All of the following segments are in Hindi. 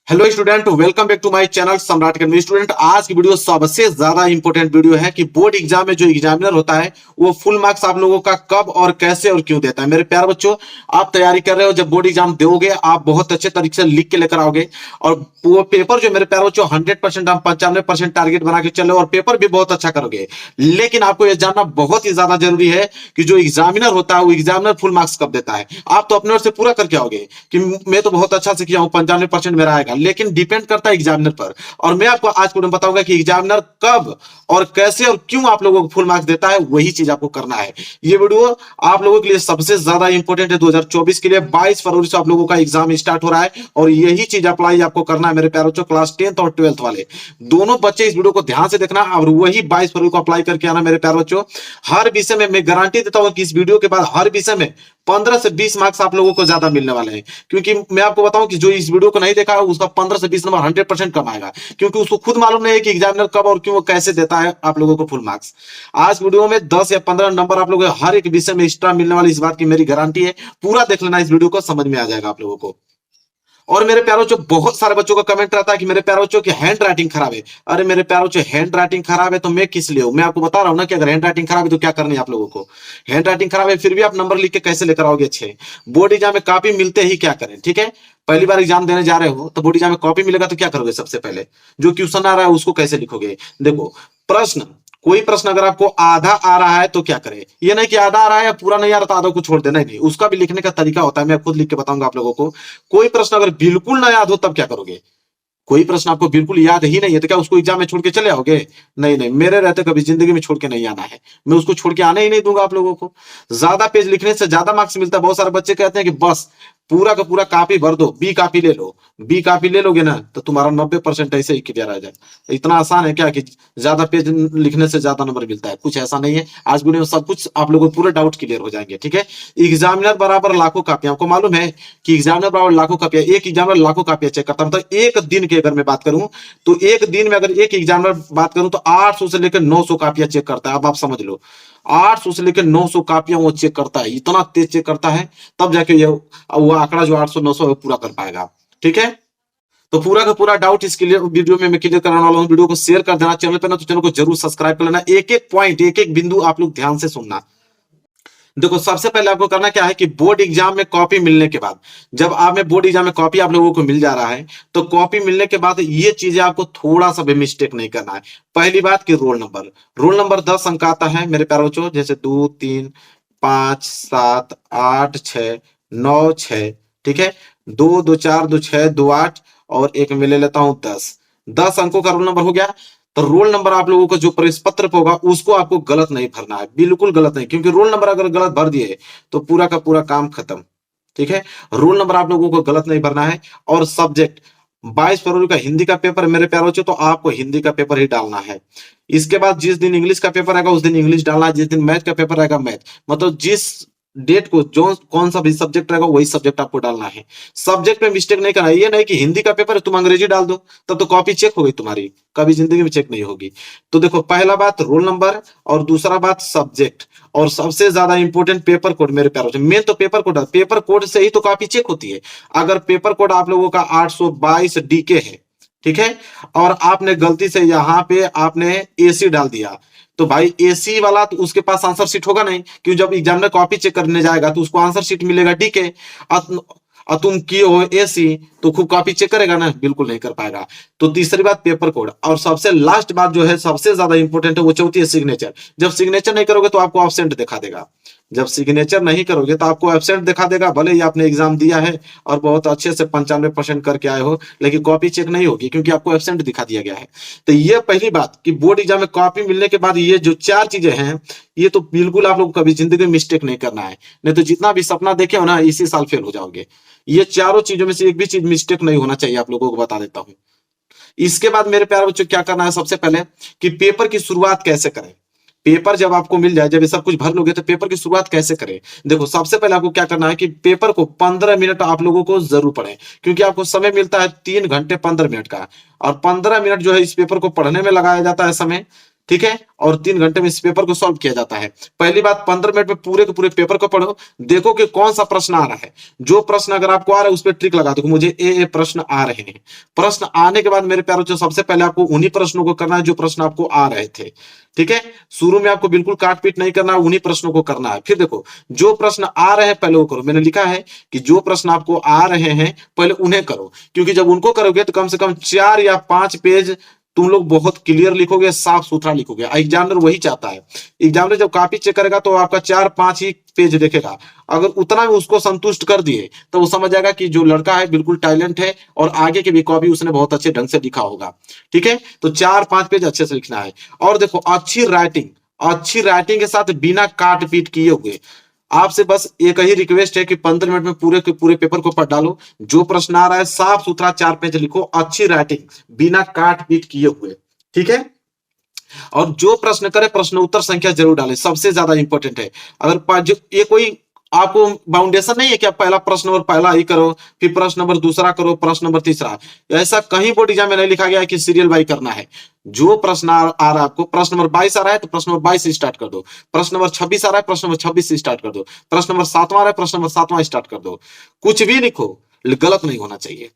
Hello student, welcome back to my channel Samrat academy. Student, आज की वीडियो सबसे ज्यादा इंपॉर्टेंट वीडियो है कि बोर्ड एग्जाम में जो एग्जामिनर होता है वो फुल मार्क्स आप लोगों का कब और कैसे और क्यों देता है। मेरे प्यारे बच्चों, आप तैयारी कर रहे हो, जब बोर्ड एग्जाम दोगे आप बहुत अच्छे तरीके से लिख के लेकर आओगे और वो पेपर जो मेरे प्यारे बच्चों 100% हम 95% टारगेट बना के चले और पेपर भी बहुत अच्छा करोगे। लेकिन आपको यह जानना बहुत ही ज्यादा जरूरी है कि जो एग्जामिनर होता है वो एग्जामिनर फुल मार्क्स कब देता है। आप तो अपने ओर से पूरा करके आओगे कि मैं तो बहुत अच्छा से किया हूं, 95% मेरा आएगा, लेकिन डिपेंड करता है एग्जामिनर पर। और मैं आपको आज वीडियो में बताऊंगा कि एग्जामिनर कब और कैसे और क्यों आप लोगों को फुल मार्क्स देता है, वही चीज आपको करना है। ये वीडियो आप लोगों के लिए सबसे ज्यादा इंपॉर्टेंट है 2024 के लिए। 22 फरवरी से आप लोगों का एग्जाम स्टार्ट हो रहा है और यही चीज अप्लाई आपको करना है मेरे प्यारे बच्चों। क्लास 10th और 12th वाले दोनों बच्चे इस वीडियो को ध्यान से देखना और वही 22 फरवरी को अप्लाई करके आना मेरे प्यारे बच्चों। हर विषय में मैं गारंटी देता हूं कि इस वीडियो के बाद हर विषय में 15 से 20 मार्क्स आप लोगों को ज्यादा मिलने वाले हैं। क्योंकि मैं आपको बताऊं कि जो इस वीडियो को नहीं देखा है उसका 15 से 20 नंबर 100% कम आएगा, क्योंकि उसको खुद मालूम नहीं है कि एग्जामिनर कब और क्यों कैसे देता है आप लोगों को फुल मार्क्स। आज वीडियो में 10 या 15 नंबर आप लोगों को हर एक विषय में एक्स्ट्रा मिलने वाली, इस बात की मेरी गारंटी है। पूरा देख लेना, इस वीडियो को समझ में आ जाएगा आप लोगों को। और मेरे प्यारों बच्चों, बहुत सारे बच्चों का कमेंट रहता है कि मेरे प्यारों बच्चों की हैंड राइटिंग खराब है। अरे मेरे प्यारों बच्चों, हैंड राइटिंग खराब है तो मैं किस लिए हूं? मैं आपको बता रहा हूं ना कि अगर हैंड राइटिंग खराब है तो क्या करनी है आप लोगों को। हैंड राइटिंग खराब है फिर भी आप नंबर लिख के कैसे लेकर आओगे अच्छे? बोर्ड एग्जाम में कॉपी मिलते ही क्या करें, ठीक है? पहली बार एग्जाम देने जा रहे हो तो बोर्ड एग्जाम में कॉपी मिलेगा तो क्या करोगे? सबसे पहले जो क्वेश्चन आ रहा है उसको कैसे लिखोगे? देखो, प्रश्न, कोई प्रश्न अगर आपको आधा आ रहा है तो क्या करें? ये नहीं कि आधा आ रहा है या पूरा नहीं आ रहा तो आधा को छोड़ देना, नहीं, उसका भी लिखने का तरीका होता है, मैं खुद लिख के बताऊंगा आप लोगों को। कोई प्रश्न अगर बिल्कुल ना याद हो तब क्या करोगे? कोई प्रश्न आपको बिल्कुल याद ही नहीं है तो क्या उसको एग्जाम में छोड़ के चले आओगे? नहीं नहीं, मेरे रहते कभी जिंदगी में छोड़ के नहीं आना है। मैं उसको छोड़ के आने ही नहीं दूंगा आप लोगों को। ज्यादा पेज लिखने से ज्यादा मार्क्स मिलता है। बहुत सारे बच्चे कहते हैं कि बस पूरा का पूरा कॉपी भर दो, बी कॉपी ले लो। बी कॉपी ले लोगे ना तो तुम्हारा 90% ऐसे ही क्लियर आ जाए। इतना आसान है क्या कि ज्यादा पेज लिखने से ज्यादा नंबर मिलता है? कुछ ऐसा नहीं है। आज वीडियो में सब कुछ आप लोगों को पूरे डाउट क्लियर हो जाएंगे, ठीक है? एग्जामिनर बराबर लाखों कापियां, आपको मालूम है कि एग्जामिनर बराबर लाखों कापियां, एक एग्जामिनर लाखों कापियां चेक करता है। मतलब एक दिन की अगर मैं बात करूं तो एक दिन में अगर एक एग्जामिनर बात करूं तो 800 से लेकर 900 कापियां चेक करता है। अब आप समझ लो, 800 से लेकर 900 कापियां वो चेक करता है। इतना तेज चेक करता है, तब जाके ये वो आंकड़ा जो 800 900 है पूरा कर पाएगा, ठीक है? तो पूरा का पूरा डाउट इस क्लियर वीडियो में मैं क्लियर कराने वाला हूं। वीडियो को शेयर कर देना चैनल पे ना, तो चैनल को जरूर सब्सक्राइब कर लेना। एक एक पॉइंट, एक एक बिंदु आप लोग ध्यान से सुनना। देखो, सबसे पहले आपको करना क्या है कि बोर्ड एग्जाम में कॉपी मिलने के बाद, जब आप में बोर्ड एग्जाम में कॉपी आप लोगों को मिल जा रहा है तो कॉपी मिलने के बाद ये चीजें आपको थोड़ा सा भी मिस्टेक नहीं करना है। पहली बात कि रोल नंबर 10 अंक आता है मेरे प्यारे बच्चों, जैसे 2 3 5 7 8 6 9 6, ठीक है? 2 2 4 2 6 2 8 और एक मैं ले लेता हूं 10। 10 अंकों का रोल नंबर हो गया। तो रोल नंबर आप लोगों को जो प्रवेश पत्र पे होगा उसको आपको गलत नहीं भरना है, बिल्कुल गलत नहीं, क्योंकि रोल नंबर अगर गलत भर दिए तो पूरा का पूरा काम खत्म, ठीक है? रोल नंबर आप लोगों को गलत नहीं भरना है। और सब्जेक्ट, 22 फरवरी का हिंदी का पेपर मेरे प्यारे बच्चों, तो आपको हिंदी का पेपर ही डालना है। इसके बाद जिस दिन इंग्लिश का पेपर आएगा उस दिन इंग्लिश डालना है, जिस दिन मैथ का पेपर आएगा मैथ, मतलब जिस डेट को जो कौन सा भी सब्जेक्ट रहेगा वही सब्जेक्ट आपको डालना है। सब्जेक्ट में मिस्टेक नहीं करना है। ये नहीं कि हिंदी का पेपर है तुम अंग्रेजी डाल दो, तब तो कॉपी चेक हो गई तुम्हारी, कभी जिंदगी में चेक नहीं होगी। तो देखो, पहला बात रोल नंबर और दूसरा बात सब्जेक्ट, और सबसे ज्यादा इंपॉर्टेंट पेपर कोड मेरे प्यारों से। मेन तो पेपर कोड है, पेपर कोड से ही तो कॉपी चेक होती है। अगर पेपर कोड आप लोगों का 822 डीके है, ठीक है, और आपने गलती से यहाँ पे आपने एसी डाल दिया, तो भाई एसी वाला तो उसके पास आंसर शीट होगा नहीं, क्यों? जब एग्जामिनर कॉपी चेक करने जाएगा तो उसको आंसर शीट मिलेगा डीके, और तुम किए हो एसी तो खूब कॉपी चेक करेगा ना? बिल्कुल नहीं कर पाएगा। तो तीसरी बात पेपर कोड, और सबसे लास्ट बात जो है सबसे ज्यादा इंपॉर्टेंट है वो चौथी है सिग्नेचर। जब सिग्नेचर नहीं करोगे तो आपको एब्सेंट दिखा देगा। जब सिग्नेचर नहीं करोगे तो आपको एब्सेंट दिखा देगा, भले ही आपने एग्जाम दिया है और बहुत अच्छे से 95% करके आए हो, लेकिन कॉपी चेक नहीं होगी क्योंकि आपको एब्सेंट दिखा दिया गया है। तो ये पहली बात कि बोर्ड एग्जाम में कॉपी मिलने के बाद ये जो 4 चीजें हैं, ये तो बिल्कुल आप लोग कभी जिंदगी में मिस्टेक नहीं करना है, नहीं तो जितना भी सपना देखे हो ना इसी साल फेल हो जाओगे। ये चारों चीजों में से एक भी चीज मिस्टेक नहीं होना चाहिए, आप लोगों को बता देता हूं। इसके बाद मेरे प्यारे बच्चों क्या करना है, सबसे पहले कि पेपर की शुरुआत कैसे करें। पेपर जब आपको मिल जाए, जब ये सब कुछ भर लोगे तो पेपर की शुरुआत कैसे करें? देखो, सबसे पहले आपको क्या करना है कि पेपर को 15 मिनट आप लोगों को जरूर पढ़ें, क्योंकि आपको समय मिलता है 3 घंटे 15 मिनट का, और 15 मिनट जो है इस पेपर को पढ़ने में लगाया जाता है समय। ठीक है, और 3 घंटे में इस पेपर को सॉल्व किया जाता है। पहली बात, 15 मिनट में पूरे के पूरे पेपर को पढ़ो, देखो कि कौन सा प्रश्न आ रहा है। जो प्रश्न अगर आपको आ रहा है उस पर ट्रिक लगा दो, मुझे ए प्रश्न आ रहे हैं। प्रश्न आने के बाद मेरे प्यारों जो सबसे पहले आपको उन्हीं प्रश्नों को करना है जो प्रश्न आपको आ रहे थे। ठीक है, शुरू में आपको बिल्कुल काट पीट नहीं करना है, उन्हीं प्रश्नों को करना है। फिर देखो, जो प्रश्न आ रहे हैं पहले वो करो। मैंने लिखा है कि जो प्रश्न आपको आ रहे हैं पहले उन्हें करो, क्योंकि जब उनको करोगे तो कम से कम 4 या 5 पेज तुम लोग बहुत क्लियर लिखोगे, साफ सुथरा लिखोगे। एग्जामिनर वही चाहता है। एग्जामिनर जब कॉपी चेक करेगा तो आपका 4-5 ही पेज देखेगा। अगर उतना में उसको संतुष्ट कर दिए तो वो समझ जाएगा कि जो लड़का है बिल्कुल टैलेंट है और आगे की भी कॉपी उसने बहुत अच्छे ढंग से लिखा होगा। ठीक है, तो 4-5 पेज अच्छे से लिखना है। और देखो, अच्छी राइटिंग के साथ बिना काट पीट किए हुए, आपसे बस एक ही रिक्वेस्ट है कि 15 मिनट में पूरे के पूरे पेपर को पढ़ डालो। जो प्रश्न आ रहा है साफ सुथरा 4 पेज लिखो, अच्छी राइटिंग, बिना काट पीट किए हुए। ठीक है, और जो प्रश्न करे प्रश्न उत्तर संख्या जरूर डालें, सबसे ज्यादा इंपॉर्टेंट है। अगर ये कोई आपको बाउंडेशन नहीं है कि आप पहला प्रश्न नंबर पहला ही करो, फिर प्रश्न नंबर दूसरा करो, प्रश्न नंबर तीसरा, ऐसा कहीं बोर्ड एग्जाम में नहीं लिखा गया है कि सीरियल बाई करना है। जो प्रश्न आ रहा है आपको, प्रश्न नंबर 22 आ रहा है तो प्रश्न नंबर 22 से स्टार्ट कर दो। प्रश्न नंबर 26 आ रहा है, प्रश्न नंबर 26 से स्टार्ट कर दो। प्रश्न नंबर 7वां आ रहा है, प्रश्न नंबर 7वां स्टार्ट कर दो। कुछ भी लिखो, गलत नहीं होना चाहिए।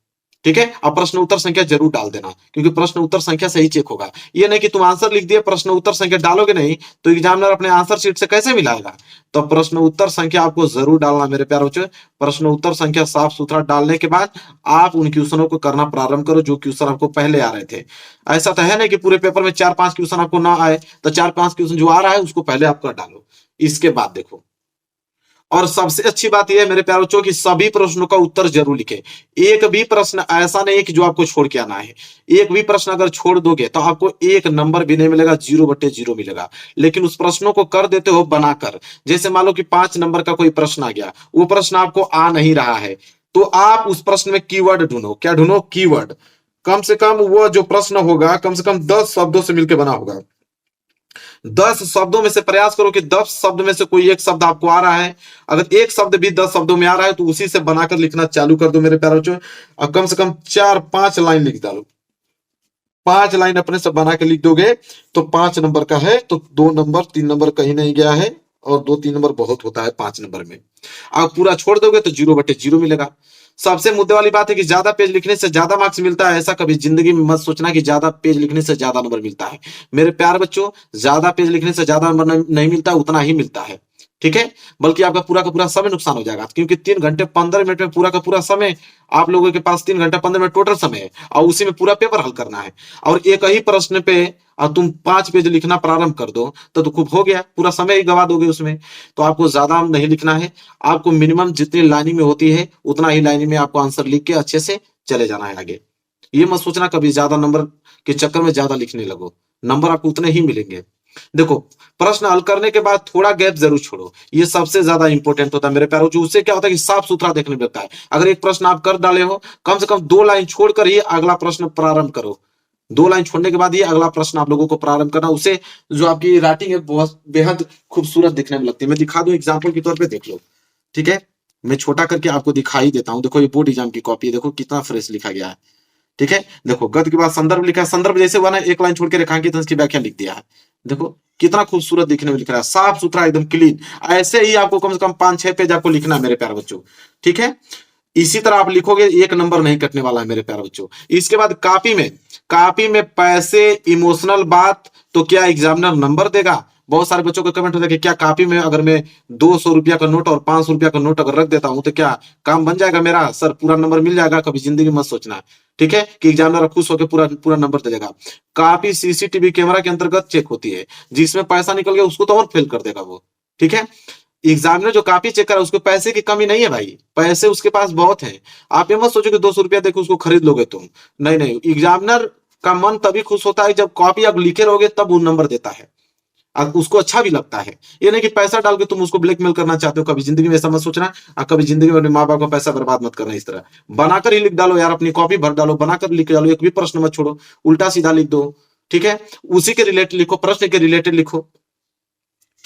ठीक है, अब प्रश्न उत्तर संख्या जरूर डाल देना, क्योंकि प्रश्न उत्तर संख्या से ही चेक होगा। ये नहीं कि तुम आंसर लिख दिए, प्रश्न उत्तर संख्या डालोगे नहीं तो एग्जामिनर अपने आंसर शीट से कैसे मिलाएगा। तो प्रश्न उत्तर संख्या आपको जरूर डालना मेरे प्यारे बच्चों। प्रश्न उत्तर संख्या साफ सुथरा डालने के बाद आप उन क्वेश्चनों को करना प्रारंभ करो जो क्वेश्चन आपको पहले आ रहे थे। ऐसा तो है नहीं कि पूरे पेपर में 4-5 क्वेश्चन आपको ना आए, तो 4-5 क्वेश्चन जो आ रहा है उसको पहले आप कर डालो, इसके बाद देखो। और सबसे अच्छी बात यह है मेरे प्यारे बच्चों कि सभी प्रश्नों का उत्तर जरूर लिखें। एक भी प्रश्न ऐसा नहीं है कि जो आपको छोड़ के आना है। एक भी प्रश्न अगर छोड़ दोगे तो आपको 1 नंबर भी नहीं मिलेगा, 0/0 मिलेगा। लेकिन उस प्रश्नों को कर देते हो बनाकर। जैसे मान लो कि 5 नंबर का कोई प्रश्न आ गया, वो प्रश्न आपको आ नहीं रहा है, तो आप उस प्रश्न में कीवर्ड ढूंढो। क्या ढूंढो? कीवर्ड। कम से कम वो जो प्रश्न होगा कम से कम 10 शब्दों से मिलकर बना होगा। 10 शब्दों में से प्रयास करो कि 10 शब्द में से कोई एक शब्द आपको आ रहा है। अगर एक शब्द भी 10 शब्दों में आ रहा है तो उसी से बनाकर लिखना चालू कर दो मेरे प्यारे बच्चों। अब कम से कम 4-5 लाइन लिख डालो। 5 लाइन अपने से बना के लिख दोगे तो 5 नंबर का है तो 2 नंबर 3 नंबर कहीं नहीं गया है, और 2-3 नंबर बहुत होता है 5 नंबर में। आप पूरा छोड़ दोगे तो 0/0 मिलेगा। सबसे मुद्दे वाली बात है कि ज्यादा पेज लिखने से ज्यादा मार्क्स मिलता है, ऐसा कभी जिंदगी में मत सोचना कि ज्यादा पेज लिखने से ज्यादा नंबर मिलता है। मेरे प्यारे बच्चों, ज्यादा पेज लिखने से ज्यादा नंबर नहीं मिलता, उतना ही मिलता है। ठीक है, बल्कि आपका पूरा का पूरा समय नुकसान हो जाएगा, क्योंकि 3 घंटे 15 मिनट में पूरा का पूरा समय आप लोगों के पास 3 घंटे 15 मिनट टोटल समय है, और उसी में पूरा पेपर हल करना है। और एक ही प्रश्न पे और तुम 5 पेज लिखना प्रारंभ कर दो तो खूब हो गया, पूरा समय ही गवा दोगे उसमें। तो आपको ज्यादा नहीं लिखना है, आपको मिनिमम जितनी लाइनिंग में होती है उतना ही लाइनिंग में आपको आंसर लिख के अच्छे से चले जाना है आगे। ये मत सोचना कभी ज्यादा नंबर के चक्कर में ज्यादा लिखने लगो, नंबर आपको उतने ही मिलेंगे। देखो, प्रश्न हल करने के बाद थोड़ा गैप जरूर छोड़ो, ये सबसे ज्यादा इंपॉर्टेंट होता है मेरे प्यारों। जो उससे क्या होता है कि साफ सुथरा देखने लगता है। अगर एक प्रश्न आप कर डाले हो, कम से कम 2 लाइन छोड़कर ही अगला प्रश्न प्रारंभ करो। 2 लाइन छोड़ने के बाद ही अगला प्रश्न आप लोगों को प्रारंभ करना, उससे जो आपकी राइटिंग है बहुत बेहद खूबसूरत दिखने में लगती है। मैं दिखा दूं एग्जाम्पल के तौर पर, देख लो। ठीक है, मैं छोटा करके आपको दिखाई देता हूं। देखो, ये बोर्ड एग्जाम की कॉपी है, देखो कितना फ्रेश लिखा गया है। ठीक है, देखो गद्य के बाद संदर्भ लिखा है, संदर्भ जैसे हुआ ना, 1 लाइन छोड़ के रेखांकित इसकी व्याख्या लिख दिया है। देखो कितना खूबसूरत दिखने में लिख रहा है, साफ सुथरा एकदम क्लीन। ऐसे ही आपको कम से कम 5-6 पेज आपको लिखना है मेरे प्यारे बच्चों। ठीक है, इसी तरह आप लिखोगे, 1 नंबर नहीं कटने वाला है मेरे प्यारे बच्चों। इसके बाद कॉपी में पैसे इमोशनल बात तो क्या एग्जामिनर नंबर देगा? बहुत सारे बच्चों का कमेंट होता है कि क्या कॉपी में अगर मैं 200 रुपया का नोट और 500 रुपया का नोट अगर रख देता हूं तो क्या काम बन जाएगा मेरा? सर पूरा नंबर मिल जाएगा, कभी जिंदगी मत सोचना। ठीक है, कि एग्जामिनर खुश होकर पूरा पूरा नंबर दे देगा। कॉपी सीसीटीवी कैमरा के अंतर्गत चेक होती है, जिसमें पैसा निकल गया उसको तो और फेल कर देगा वो। ठीक है, एग्जामिनर जो कॉपी चेक कर रहा है उसको पैसे की कमी नहीं है भाई, पैसे उसके पास बहुत है। आप ये मत सोचो कि 200 रुपया देकर उसको खरीद लोगे तुम। नहीं नहीं, एग्जामिनर का मन तभी खुश होता है जब कॉपी आप लिखे रहोगे तब वो नंबर देता है, और उसको अच्छा भी लगता है। ये नहीं कि पैसा डाल के तुम उसको ब्लैकमेल करना चाहते हो, कभी जिंदगी में ऐसा मत सोचना। और कभी जिंदगी में अपने माँ बाप का पैसा बर्बाद मत करना। इस तरह बनाकर ही लिख डालो यार, अपनी कॉपी भर डालो, बनाकर लिख डालो, एक भी प्रश्न मत छोड़ो, उल्टा सीधा लिख दो। ठीक है, उसी के रिलेटेड लिखो, प्रश्न के रिलेटेड लिखो,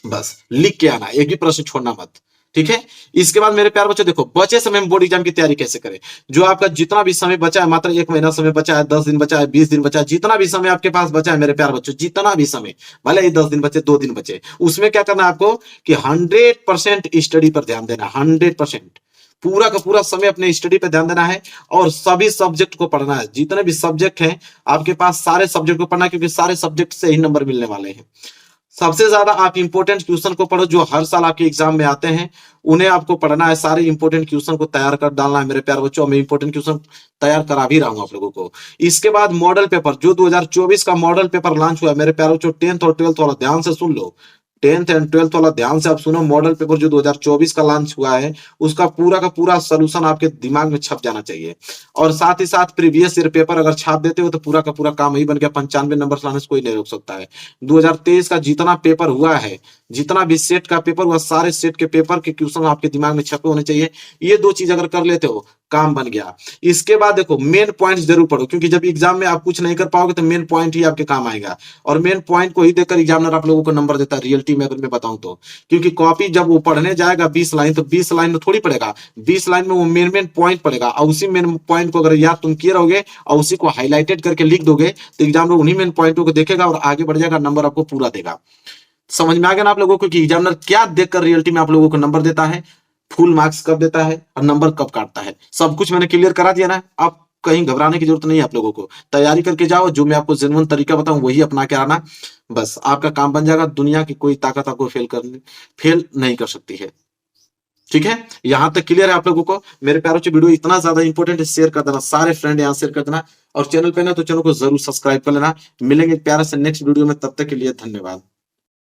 बस लिख के आना, एक भी प्रश्न छोड़ना मत। ठीक है। इसके बाद मेरे प्यार बच्चों देखो, बचे समय में बोर्ड एग्जाम की तैयारी कैसे करें। जो आपका जितना भी समय बचा है, मात्र 1 महीना समय बचा है, 10 दिन बचा है, 20 दिन बचा है, जितना भी समय आपके पास बचा है मेरे प्यार बच्चों, जितना भी समय, भले ही 10 दिन बचे, 2 दिन बचे, उसमें क्या करना है आपको कि 100% स्टडी पर ध्यान देना। 100% पूरा का पूरा समय अपने स्टडी पे ध्यान देना है और सभी सब्जेक्ट को पढ़ना है। जितने भी सब्जेक्ट हैं आपके पास, सारे सब्जेक्ट को पढ़ना है, क्योंकि सारे सब्जेक्ट से ही नंबर मिलने वाले हैं। सबसे ज्यादा आप इंपोर्टेंट क्वेश्चन को पढ़ो जो हर साल आपके एग्जाम में आते हैं, उन्हें आपको पढ़ना है। सारे इंपोर्टेंट क्वेश्चन को तैयार कर डालना है मेरे प्यार बच्चों। मैं इंपोर्टेंट क्वेश्चन तैयार करा भी रहा हूं आप लोगों को। इसके बाद मॉडल पेपर, जो 2024 का मॉडल पेपर लॉन्च हुआ है मेरे प्यार बच्चों, 10th और 12th वाला ध्यान से सुन लो। 10th एंड 12th वाला ध्यान से आप सुनो। मॉडल पेपर जो 2024 का लॉन्च हुआ है, उसका पूरा का पूरा सोल्यूशन आपके दिमाग में छप जाना चाहिए। और साथ ही साथ प्रीवियस ईयर पेपर अगर छाप देते हो तो पूरा का पूरा काम ही बन गया। 95 नंबर लाने से कोई नहीं रोक सकता है। 2023 का जितना पेपर हुआ है, जितना भी सेट का पेपर हुआ, सारे सेट के पेपर के क्वेश्चन आपके दिमाग में छपे होने चाहिए। ये 2 चीज अगर कर लेते हो, काम बन गया। इसके बाद देखो, मेन पॉइंट जरूर पढ़ो, क्योंकि जब एग्जाम में आप कुछ नहीं कर पाओगे तो मेन पॉइंट ही आपके काम आएगा। और मेन पॉइंट को ही देखकर एग्जामिनर आप लोगों को नंबर देता है, रियलिटी में अगर मैं बताऊं तो। क्योंकि कॉपी जब वो पढ़ने जाएगा 20 लाइन, तो 20 लाइन में थोड़ी पढ़ेगा, 20 लाइन में वो मेन पॉइंट पढ़ेगा। और उसी मेन पॉइंट को अगर याद तुम किए रहोगे और उसी को हाईलाइटेड करके लिख दोगे, तो एग्जामिनर उन्हीं मेन पॉइंटों को देखेगा और आगे बढ़ जाएगा, नंबर आपको पूरा देगा। समझ में आ गया ना आप लोगों को कि एग्जामिनर क्या देखकर रियलिटी में आप लोगों को नंबर देता है, फुल मार्क्स कब देता है और नंबर कब काटता है। सब कुछ मैंने क्लियर करा दिया ना। आप कहीं घबराने की जरूरत नहीं है। आप लोगों को तैयारी करके जाओ, जो मैं आपको जेन्युइन तरीका बताऊं वही अपना के आना, बस आपका काम बन जाएगा। दुनिया की कोई ताकत आपको फेल नहीं कर सकती है। ठीक है, यहां तक क्लियर है आप लोगों को। मेरे प्यारों से वीडियो इतना ज्यादा इंपॉर्टेंट है, शेयर कर देना, सारे फ्रेंड यहाँ शेयर कर देना। और चैनल पे ना तो चैनल को जरूर सब्सक्राइब कर लेना। मिलेंगे प्यारे से नेक्स्ट वीडियो में, तब तक के लिए धन्यवाद।